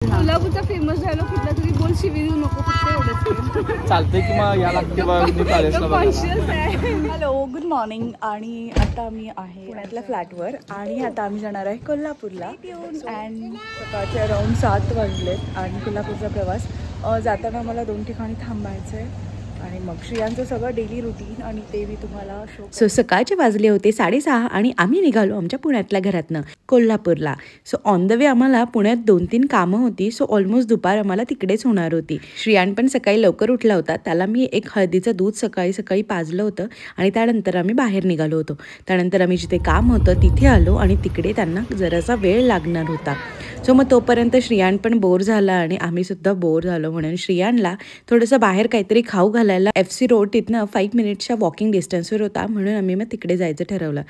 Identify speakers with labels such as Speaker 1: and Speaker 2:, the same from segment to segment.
Speaker 1: कोल्हापूरचा famous dialogue कुठला तरी बोल, शिवी देऊ नको, फक्त एवढंच
Speaker 2: चालतंय की मग या लागते
Speaker 1: हॅलो गुड मॉर्निंग. आणि आता आम्ही आहे पुण्यातल्या फ्लॅटवर आणि आता आम्ही जाणार आहे कोल्हापूरला. अँड सकाळचे अराऊंड 7 वाजलेत आणि कोल्हापूरचा प्रवास जाताना मला 2 ठिकाणी थांबायचं आहे आणि मग श्रियांचं सगळं डेली रुटीन आणि ते मी तुम्हाला
Speaker 3: सो सकाळचे वाजले होते 6:30 आणि आम्ही निघालो आमच्या पुण्यातल्या घरातनं कोल्हापूरला. सो ऑन द वे आम्हाला पुण्यात 2-3 कामं होती. सो ऑलमोस्ट दुपार आम्हाला तिकडेच होणार होती. श्रियान पण सकाळी लवकर उठला होता. त्याला मी एक हळदीचं दूध सकाळी पाजलं होतं आणि त्यानंतर आम्ही बाहेर निघालो होतो. त्यानंतर आम्ही जिथे काम होतं तिथे आलो आणि तिकडे त्यांना जरासा वेळ लागणार होता. सो मग तोपर्यंत श्रियान पण बोर झाला आणि आम्ही सुद्धा बोर झालो म्हणून श्रियानला थोडंसं बाहेर काहीतरी खाऊ घालायला FC रोड तिथनं 5 मिनिट्सच्या वॉकिंग डिस्टन्सवर होता म्हणून आम्ही मग तिकडे जायचं ठरवलं.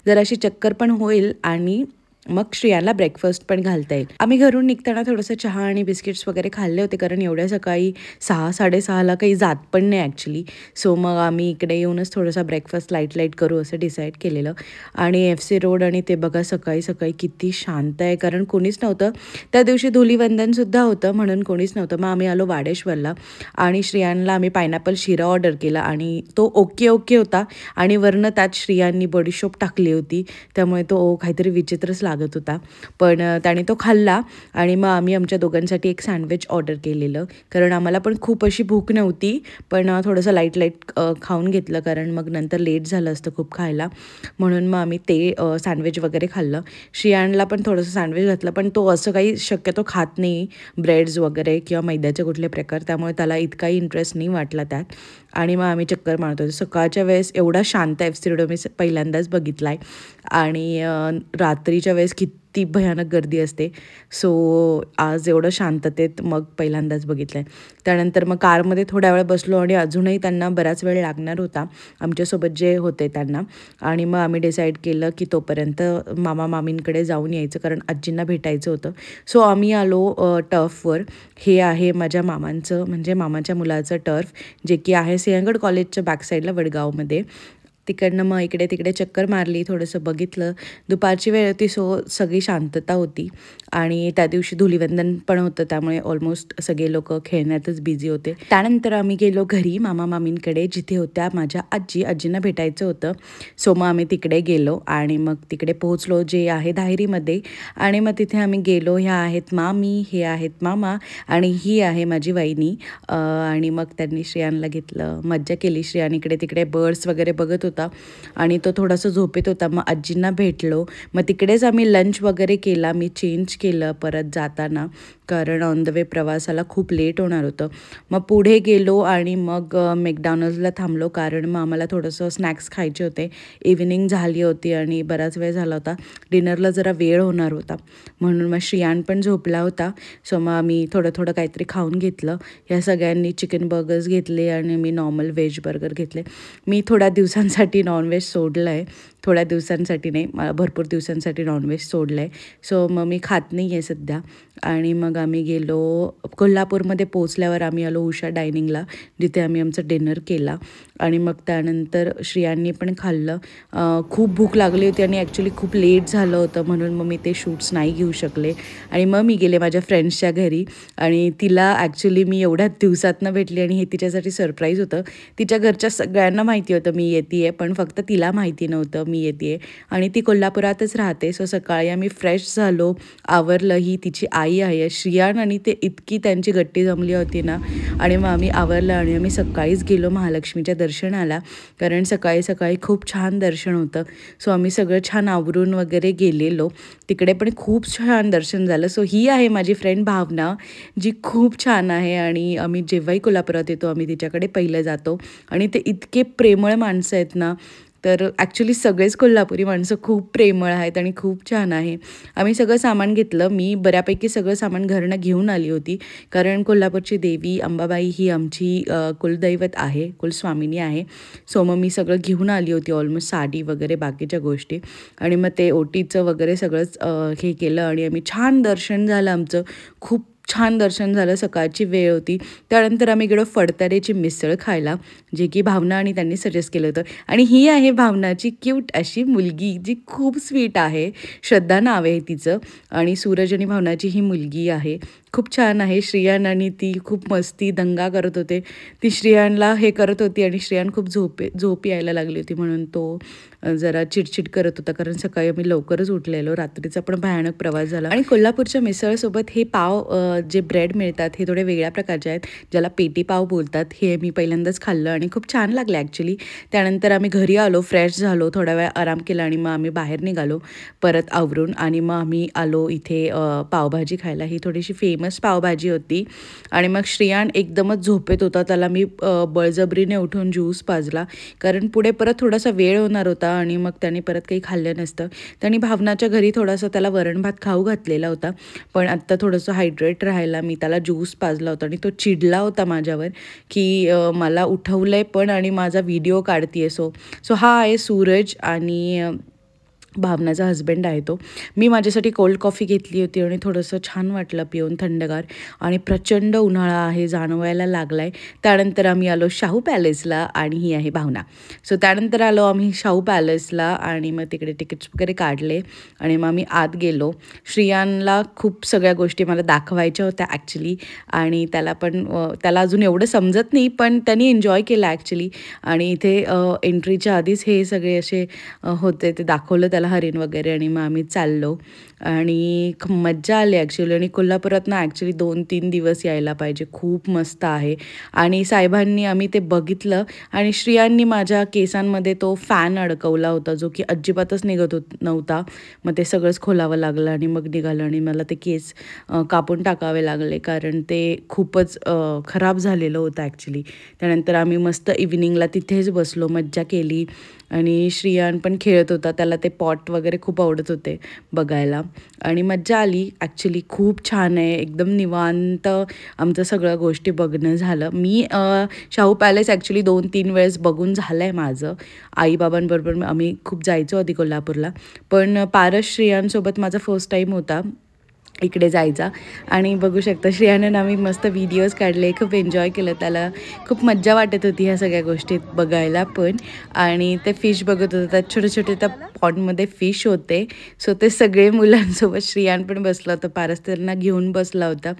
Speaker 3: जराशी चक्कर पण होईल आणि मग श्रियाला ब्रेकफास्ट पण घालता येईल. आम्ही घरून निघताना थोडंसं चहा आणि बिस्किट्स वगैरे खाल्ले होते कारण एवढ्या सकाळी 6-6:30ला काही जात पण नाही ॲक्च्युली. सो मग आम्ही इकडे येऊनच थोडासा ब्रेकफास्ट लाईट करू असं डिसाईड केलेलं. आणि FC रोड आणि ते बघा सकाळी किती शांत आहे कारण कोणीच नव्हतं. त्या दिवशी धुलीवंदनसुद्धा होतं म्हणून कोणीच नव्हतं. मग आम्ही आलो वाडेश्वरला आणि श्रियानला आम्ही पायनॅपल शिरा ऑर्डर केला आणि तो ओके होता आणि वरनं त्यात श्रियांनी बडीशोप टाकली होती त्यामुळे तो काहीतरी विचित्रच लागत होता. पण त्याने तो खाल्ला आणि मग आम्ही आमच्या दोघांसाठी एक सँडविच ऑर्डर केलेलं कारण आम्हाला पण खूप अशी भूक नव्हती पण थोडंसं लाईट खाऊन घेतलं कारण मग नंतर लेट झालं असतं खूप खायला म्हणून मग आम्ही ते सँडविच वगैरे खाल्लं. श्रियानला पण थोडंसं सँडविच घातलं पण तो असं काही शक्यतो खात नाही ब्रेड्स वगैरे किंवा मैद्याचे कुठले प्रकार त्यामुळे त्याला इतकाही इंटरेस्ट नाही वाटला त्यात. आणि मग आम्ही चक्कर मारतो. सकाळच्या वेळेस एवढा शांत FC रोड मी पहिल्यांदाच बघितला आहे आणि रात्रीच्या वेळेस किती भयानक गर्दी असते. सो आज एवढं शांततेत मग पहिल्यांदाच बघितलं आहे. त्यानंतर मग कारमध्ये थोड्या वेळ बसलो आणि अजूनही त्यांना बराच वेळ लागणार होता आमच्यासोबत जे होते त्यांना. आणि मग आम्ही डिसाईड केलं की तोपर्यंत मामींकडे जाऊन यायचं कारण आजींना भेटायचं होतं. सो आम्ही आलो टर्फवर. हे आहे माझ्या मामांचं म्हणजे मामाच्या मुलाचं टर्फ जे की आहे सिंहगड कॉलेजच्या बॅकसाईडला वडगावमध्ये. तिकडनं मग इकडे तिकडे चक्कर मारली थोडंसं बघितलं. दुपारची वेळ होती सो सगळी शांतता होती आणि त्या दिवशी धुलीवंदन पण होतं त्यामुळे ऑलमोस्ट सगळे लोक खेळण्यातच बिझी होते. त्यानंतर आम्ही गेलो घरी मामींकडे जिथे होत्या माझ्या आजींना भेटायचं होतं. सो मग आम्ही तिकडे गेलो आणि मग तिकडे पोहोचलो जे आहे धायरीमध्ये. आणि मग तिथे आम्ही गेलो. ह्या आहेत मामी, हे आहेत मामा आणि ही आहे माझी वहिनी. आणि मग त्यांनी श्रियानला घेतलं, मज्जा केली. श्रियान इकडे तिकडे बर्ड्स वगैरे बघत होता आणि तो थोडासा झोपेत होता. मग आजींना भेटलो. मग तिकडेच आम्ही लंच वगैरे केला. मी चेंज केलं परत जाताना कारण ऑन द वे प्रवासाला खूप लेट होणार होतं. मग पुढे गेलो आणि मग मॅकडॉनल्ड्सला थांबलो कारण मग आम्हाला थोडंसं स्नॅक्स खायचे होते. इव्हिनिंग झाली होती आणि बराच वेळ झाला होता. डिनरला जरा वेळ होणार होता म्हणून मग श्रियान पण झोपला होता. सो मग आम्ही थोडं काहीतरी खाऊन घेतलं. ह्या सगळ्यांनी चिकन बर्गर्स घेतले आणि मी नॉर्मल व्हेज बर्गर घेतले. मी थोड्या दिवसांसाठी नॉनव्हेज सोडलं आहे. थोड्या दिवसांसाठी नाही, मला भरपूर दिवसांसाठी नॉनव्हेज सोडलं आहे. सो मग मी खात नाही आहे सध्या. आणि मग आम्ही गेलो कोल्हापूरमध्ये. पोचल्यावर आम्ही आलो उषा डायनिंगला जिथे आम्ही आमचं डिनर केला. आणि मग त्यानंतर श्रियांनी पण खाल्लं. खूप भूक लागली होती आणि ॲक्च्युली खूप लेट झालं होतं म्हणून मग मी ते शूट्स नाही घेऊ शकले. आणि मग मी गेले माझ्या फ्रेंड्सच्या घरी आणि तिला ॲक्च्युली मी एवढ्या दिवसातनं भेटली आणि हे तिच्यासाठी सरप्राईज होतं. तिच्या घरच्या सगळ्यांना माहिती होतं मी येते आहे पण फक्त तिला माहिती नव्हतं मी येते आहे. आणि ती कोल्हापुरातच राहते. सो सकाळी आम्ही फ्रेश झालो, आवरलं. ही तिची आई आहे श्रियान आणि ते इतकी त्यांची गट्टी जमली होती ना. आणि मग आम्ही आवरलं आणि आम्ही सकाळीच गेलो महालक्ष्मीच्या दर्शनाला कारण सकाळी खूप छान दर्शन होतं. सो आम्ही सगळं छान आवरून वगैरे गेलेलो. तिकडे पण खूप छान दर्शन झालं. सो ही आहे माझी फ्रेंड भावना जी खूप छान आहे आणि आम्ही जेव्हाही कोल्हापुरात येतो आम्ही तिच्याकडे पहिलं जातो. आणि ते इतके प्रेमळ माणसं आहेत ना. तर ॲक्च्युली सगळेच कोल्हापुरी माणसं खूप प्रेमळ आहेत आणि खूप छान आहे. आम्ही सगळं सामान घेतलं. मी बऱ्यापैकी सगळं सामान घरनं घेऊन आली होती कारण कोल्हापूरची देवी अंबाबाई ही आमची कुलदैवत आहे, कुलस्वामिनी आहे. सो मग मी सगळं घेऊन आली होती ऑलमोस्ट साडी वगैरे बाकीच्या गोष्टी. आणि मग ते ओटीचं वगैरे सगळंच हे केलं आणि आम्ही छान दर्शन झालं आमचं. खूप छान दर्शन झालं. सकाळची वेळ होती. त्यानंतर आम्ही गेलो फडतरेची मिसळ खायला जे की भावना आणि त्यांनी सजेस्ट केलं होतं. आणि ही आहे भावनाची क्यूट अशी मुलगी जी खूप स्वीट आहे. श्रद्धा नाव आहे तिचं आणि सूरज आणि भावनाची ही मुलगी आहे. खूप छान आहे. श्रियान आणि ती खूप मस्ती दंगा करत होते. ती श्रियानला हे करत होती आणि श्रियान खूप झोप यायला लागली होती म्हणून तो जरा चिडचिड करत होता, कारण सकाळी आम्ही लवकरच उठलेलो. रात्रीचा पण भयानक प्रवास झाला. आणि कोल्हापूरच्या मिसळसोबत हे पाव जे ब्रेड मिळतात हे थोडे वेगळ्या प्रकारचे आहेत, ज्याला पेटी पाव बोलतात. हे मी पहिल्यांदाच खाल्लं आणि खूप छान लागलं ॲक्च्युली. त्यानंतर आम्ही घरी आलो, फ्रेश झालो, थोडा वेळ आराम केला आणि मग आम्ही बाहेर निघालो परत आवरून. आणि मग आम्ही आलो इथे पावभाजी खायला. ही थोडीशी फेमस पावभाजी होती. आणि मग श्रियान एकदमच झोपेत होता. त्याला मी बळजबरीने उठून ज्यूस पाजला, कारण पुढे परत थोडासा वेळ होणार होता आणि मग त्याने परत काही खाल्लं नसतं. त्याने भावनाच्या घरी थोडासा त्याला वरण भात खाऊ घातलेला होता, पण आत्ता थोडंसं हायड्रेट राहायला मी त्याला ज्यूस पाजला होता. आणि तो चिडला होता माझ्यावर की मला उठवलं आहे पण आणि माझा व्हिडिओ काढते. सो हा आहे सूरज आणि भावनाचा हस्बंड आहे तो. मी माझ्यासाठी कोल्ड कॉफी घेतली होती आणि थोडंसं छान वाटलं पिऊन, थंडगार. आणि प्रचंड उन्हाळा आहे, जाणवायला लागला आहे. त्यानंतर आम्ही आलो शाहू पॅलेसला आणि ही आहे भावना. सो त्यानंतर आलो आम्ही शाहू पॅलेसला आणि मग तिकडे तिकीट्स वगैरे काढले आणि मग आम्ही आत गेलो. श्रियानला खूप सगळ्या गोष्टी मला दाखवायच्या होत्या ॲक्च्युली आणि त्याला अजून एवढं समजत नाही, पण त्यांनी एन्जॉय केलं ॲक्च्युली. आणि इथे एंट्रीच्या आधीच हे सगळे असे होते, ते दाखवलं त्याला हरिण वगैरे. आणि मग आम्ही चाललो आणि खूप मज्जा आली ॲक्च्युली. आणि कोल्हापुरात ना ॲक्च्युली 2-3 दिवस यायला पाहिजे, खूप मस्त आहे. आणि साहेबांनी आम्ही ते बघितलं आणि श्रियांनी माझ्या केसांमध्ये तो फॅन अडकवला होता, जो की अजिबातच निघत नव्हता. मग ते सगळंच खोलावं लागलं आणि मग निघालं आणि मला ते केस कापून टाकावे लागले, कारण ते खूपच खराब झालेलं होतं ॲक्च्युली. त्यानंतर आम्ही मस्त इव्हिनिंगला तिथेच बसलो, मज्जा केली. आणि श्रियान पण खेळत होता, त्याला ते पॉट वगैरे खूप आवडत होते बघायला आणि मज्जा आली ॲक्च्युली. खूप छान आहे, एकदम निवांत आमचं सगळ्या गोष्टी बघणं झालं. मी शाहू पॅलेस ॲक्च्युली 2-3 वेळेस बघून झालं आहे माझं. आईबाबांबरोबर आम्ही खूप जायचो आधी कोल्हापूरला, पण पारस श्रियांसोबत माझा फर्स्ट टाईम होता इकडे जायचा. आणि बघू शकता श्रियानं आम्ही मस्त व्हिडिओज काढले, खूप एन्जॉय केलं. त्याला खूप मज्जा वाटत होती ह्या सगळ्या गोष्टी बघायला पण. आणि ते फिश बघत होते, त्यात छोटे छोटे त्या पॉन्डमध्ये फिश होते. सो ते सगळे मुलांसोबत श्रियान पण बसला होता, पारस त्यांना घेऊन बसला होता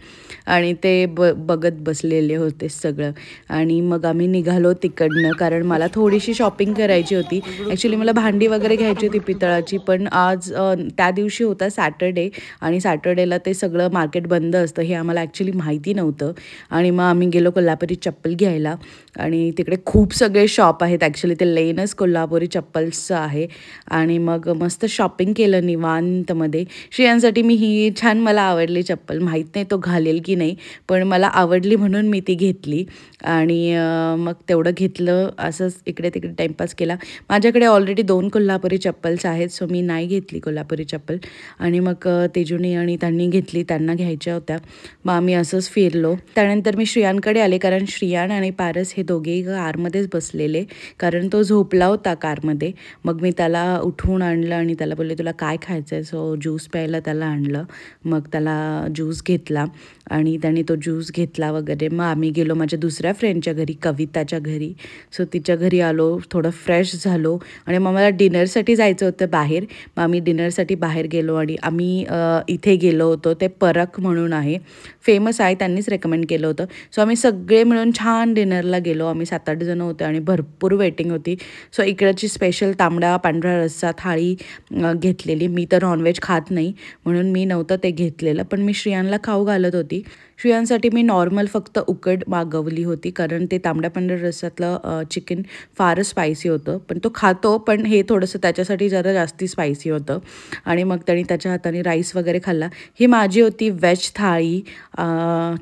Speaker 3: आणि ते बघत बसलेले होते सगळं. आणि मग आम्ही निघालो तिकडनं, कारण मला थोडीशी शॉपिंग करायची होती ॲक्च्युली. मला भांडी वगैरे घ्यायची होती पितळाची, पण आज त्या दिवशी होता सॅटर्डे आणि सॅटर्डेला ते सगळं मार्केट बंद असतं हे आम्हाला ॲक्च्युली माहिती नव्हतं. आणि मग आम्ही गेलो कोल्हापुरी चप्पल घ्यायला आणि तिकडे खूप सगळे शॉप आहेत ॲक्च्युली. ते लेनच कोल्हापुरी चप्पल्सचं आहे. आणि मग मस्त शॉपिंग केलं निवांतमध्ये. श्रियांसाठी मी ही छान मला आवडली चप्पल, माहीत नाही तो घालेल की नाही, पण मला आवडली म्हणून मी ती घेतली. आणि मग तेवढं घेतलं, असंच इकडे तिकडे टाईमपास केला. माझ्याकडे ऑलरेडी 2 कोल्हापुरी चप्पल्स आहेत, सो मी नाही घेतली कोल्हापुरी चप्पल. आणि मग तेजुनी आणि त्यांनी घेतली, त्यांना घ्यायच्या होत्या. मग आम्ही असंच फिरलो. त्यानंतर मी श्रियांकडे आले, कारण श्रियान आणि पारस हे दोघेही कारमध्येच बसलेले, कारण तो झोपला होता कारमध्ये. मग मी त्याला उठवून आणलं आणि त्याला बोलले तुला काय खायचं आहे, सो ज्यूस प्यायला त्याला आणलं. मग त्याला ज्यूस घेतला आणि त्याने तो ज्यूस घेतला वगैरे. मग आम्ही गेलो माझ्या दुसऱ्या फ्रेंडच्या घरी, कविताच्या घरी. सो तिच्या घरी आलो, थोडं फ्रेश झालो आणि मग मला डिनरसाठी जायचं होतं बाहेर. मग आम्ही डिनरसाठी बाहेर गेलो आणि आम्ही इथे गेलो होतो, ते परक म्हणून आहे, फेमस आहे, त्यांनीच रेकमेंड केलं होतं. सो आम्ही सगळे मिळून छान डिनरला गेलो. आम्ही 7-8 जण होते आणि भरपूर वेटिंग होती. सो इकडची स्पेशल तांबडा पांढरा रस्सा थाळी घेतलेली. मी तर नॉनव्हेज खात नाही म्हणून मी नव्हतं ते घेतलेलं, पण मी श्रियांला खाऊ घालत होती. श्रियांसाठी मी नॉर्मल फक्त उकड मागवली होती, कारण ते तांबड्या पांढऱ्या रस्स्यातलं चिकन फारच स्पायसी होतं, पण तो खातो, पण हे थोडंसं त्याच्यासाठी जरा जास्ती स्पायसी होतं. आणि मग त्यांनी त्याच्या हाताने राईस वगैरे खाल्ला. ही माझी होती व्हेज थाळी,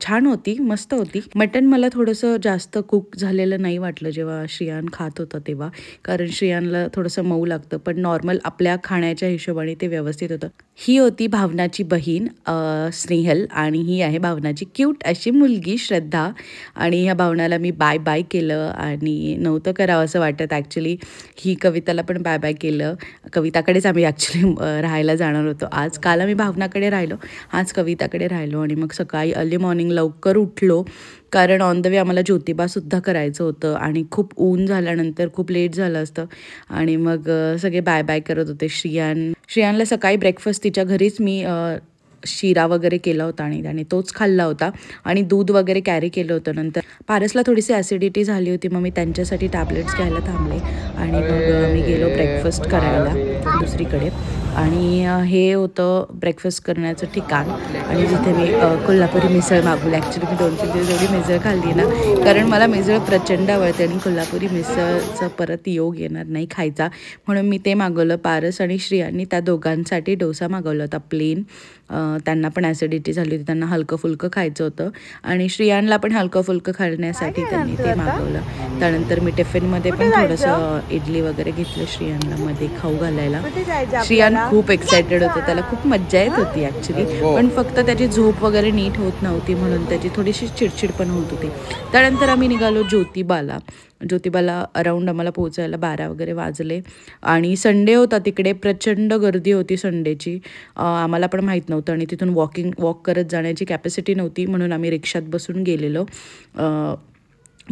Speaker 3: छान होती, मस्त होती. मटण मला थोडंसं जास्त कुक झालेलं नाही वाटलं जेव्हा श्रियान खात होता तेव्हा, कारण श्रियानला थोडंसं मऊ लागतं, पण नॉर्मल आपल्या खाण्याच्या हिशोबाने ते व्यवस्थित होतं. ही होती भावनाची बहीण स्नेहल आणि ही आहे भावनाची क्यूट अशी मुलगी श्रद्धा. आणि ह्या भावनाला मी बाय बाय केलं आणि नव्हतं करावं असं वाटत ॲक्च्युली. ही कविताला पण बाय बाय केलं. कविताकडेच आम्ही ॲक्च्युली राहायला जाणार होतो आज. काल आम्ही भावनाकडे राहिलो, आज कविताकडे राहिलो. आणि मग सकाळी अर्ली मॉर्निंग लवकर उठलो, कारण ऑन द वे आम्हाला ज्योतिबासुद्धा करायचं होतं आणि खूप ऊन झाल्यानंतर खूप लेट झालं असतं. आणि मग सगळे बाय बाय करत होते. श्रियानला सकाळी ब्रेकफास्ट तिच्या घरीच मी शिरा वगैरे केला होता आणि त्याने तोच खाल्ला होता आणि दूध वगैरे कॅरी केलं होतं. नंतर पारसला थोडीशी ॲसिडिटी झाली होती, मग मी त्यांच्यासाठी टॅबलेट्स घ्यायला थांबले आणि मग मी गेलो ब्रेकफास्ट करायला दुसरीकडे. आणि हे होतं ब्रेकफास्ट करण्याचं ठिकाण आणि जिथे मी कोल्हापुरी मिसळ मागवली. ॲक्च्युली मी 2-3 दिवस एवढी मिसळ खाल्ली ना, कारण मला मिसळ प्रचंड आवडते आणि कोल्हापुरी मिसळचं परत योग येणार नाही खायचा, म्हणून मी ते मागवलं. पारस आणि श्रियांनी त्या दोघांसाठी डोसा मागवला होता प्लेन. त्यांना पण ॲसिडिटी झाली होती, त्यांना हलकं फुलकं खायचं होतं आणि श्रियांना पण हलकं फुलकं खाण्यासाठी त्यांनी ते मागवलं. त्यानंतर मी टिफिनमध्ये पण थोडंसं इडली वगैरे घेतलं श्रियांना मध्ये खाऊ घालायला. श्रियान खूप एक्सायटेड होतं, त्याला खूप मज्जा येत होती ॲक्च्युली, पण फक्त त्याची झोप वगैरे नीट होत नव्हती म्हणून त्याची थोडीशी चिडचिड पण होत होती. त्यानंतर आम्ही निघालो ज्योतिबाला अराऊंड आम्हाला पोहोचायला 12 वगैरे वाजले आणि संडे होता, तिकडे प्रचंड गर्दी होती संडेची. आम्हाला पण माहीत नव्हतं आणि तिथून वॉक करत जाण्याची कॅपॅसिटी नव्हती, म्हणून आम्ही रिक्षात बसून गेलेलो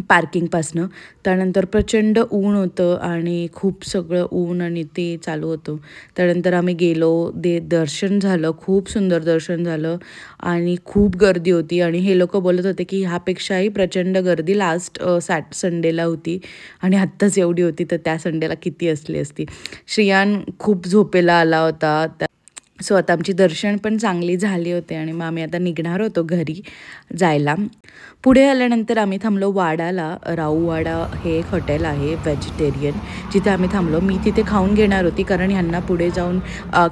Speaker 3: पार्किंगपासनं. त्यानंतर प्रचंड ऊन होतं आणि खूप सगळं ऊन आणि ते चालू होतं. त्यानंतर आम्ही गेलो, दर्शन झालं, खूप सुंदर दर्शन झालं आणि खूप गर्दी होती आणि हे लोक बोलत होते की ह्यापेक्षाही प्रचंड गर्दी लास्ट संडेला होती आणि आत्ताच एवढी होती, तर त्या संडेला किती असली असती. श्रियान खूप झोपेला आला होता. सो आता आमची दर्शन पण चांगली झाली होते आणि मग आम्ही आता निघणार होतो घरी जायला. पुढे आल्यानंतर आम्ही थांबलो वाडाला. राऊवाडा हे एक हॉटेल आहे व्हेजिटेरियन, जिथे आम्ही थांबलो. मी तिथे खाऊन घेणार होती, कारण ह्यांना पुढे जाऊन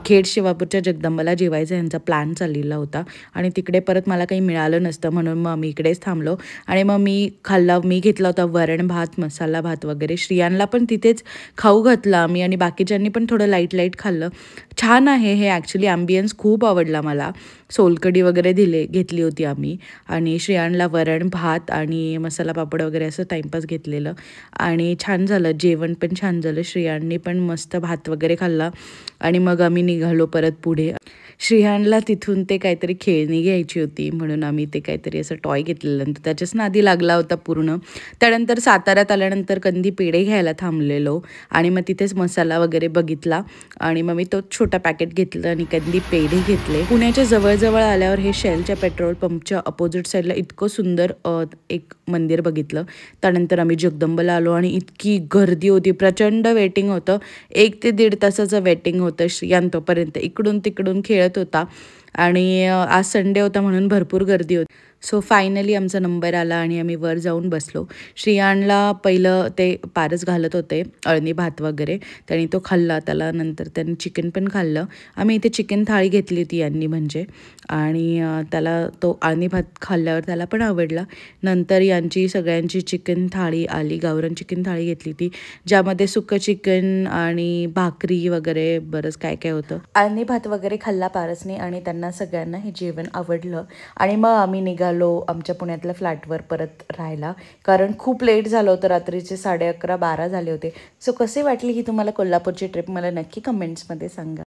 Speaker 3: खेड शिवापूरच्या जगदंबाला जेवायचा ह्यांचा प्लॅन चाललेला होता आणि तिकडे परत मला काही मिळालं नसतं, म्हणून मग आम्ही इकडेच थांबलो. आणि मग मी घेतला होता वरण भात, मसाला भात वगैरे. श्रियांना पण तिथेच खाऊ घातला आम्ही आणि बाकीच्यांनी पण थोडं लाईट खाल्लं. छान आहे हे ॲक्च्युली, ॲम्बियन्स खूप आवडला मला. सोलकढी वगैरे घेतली होती आम्ही आणि श्रियांना वरण भात आणि मसाला पापड वगैरे असं टाईमपास घेतलेलं आणि छान झालं. जेवण पण छान झालं. श्रियांनी पण मस्त भात वगैरे खाल्ला आणि मग आम्ही निघालो परत पुढे. श्रियांला तिथून ते काहीतरी खेळणी घ्यायची होती, म्हणून आम्ही ते काहीतरी असं टॉय घेतलेलं, नंतर त्याच्याच नादी लागला होता पूर्ण. त्यानंतर साताऱ्यात आल्यानंतर कंदी पेढे घ्यायला थांबलेलो आणि मग तिथेच मसाला वगैरे बघितला आणि मग मी तो छोटा पॅकेट घेतलं आणि कंदी पेढे घेतले. पुण्याच्या जवळ आल्यावर हे शेलच्या पेट्रोल पंपच्या अपोजिट साईडला इतकं सुंदर एक मंदिर बघितलं. त्यानंतर आम्ही जगदंबाला आलो आणि इतकी गर्दी होती, प्रचंड वेटिंग होतं. 1 ते 1.5 तासाचं वेटिंग होतं. श्रियान तोपर्यंत इकडून तिकडून खेळत होता आणि आज संडे होता म्हणून भरपूर गर्दी होती. सो फायनली आमचा नंबर आला आणि आम्ही वर जाऊन बसलो. श्रियांला पहिलं ते पारस घालत होते अळणी भात वगैरे, त्यांनी तो खाल्ला. त्याला नंतर त्यांनी चिकन पण खाल्लं. आम्ही इथे चिकन थाळी घेतली होती यांनी म्हणजे, आणि त्याला तो अळणी भात खाल्ल्यावर त्याला पण आवडला. नंतर यांची सगळ्यांची चिकन थाळी आली, गावरान चिकन थाळी घेतली ती, ज्यामध्ये सुक्कं चिकन आणि भाकरी वगैरे बरंच काय काय होतं. अळणी भात वगैरे खाल्ला पारसने आणि त्यांना सगळ्यांना हे जेवण आवडलं आणि मग आम्ही निघालो आमच्या पुण्यातल्या फ्लॅटवर परत राहायला, कारण खूप लेट झालं होतं. रात्रीचे 11:30-12 झाले होते. सो कसे वाटली ही तुम्हाला कोल्हापूरची ट्रिप, मला नक्की कमेंट्समध्ये सांगा.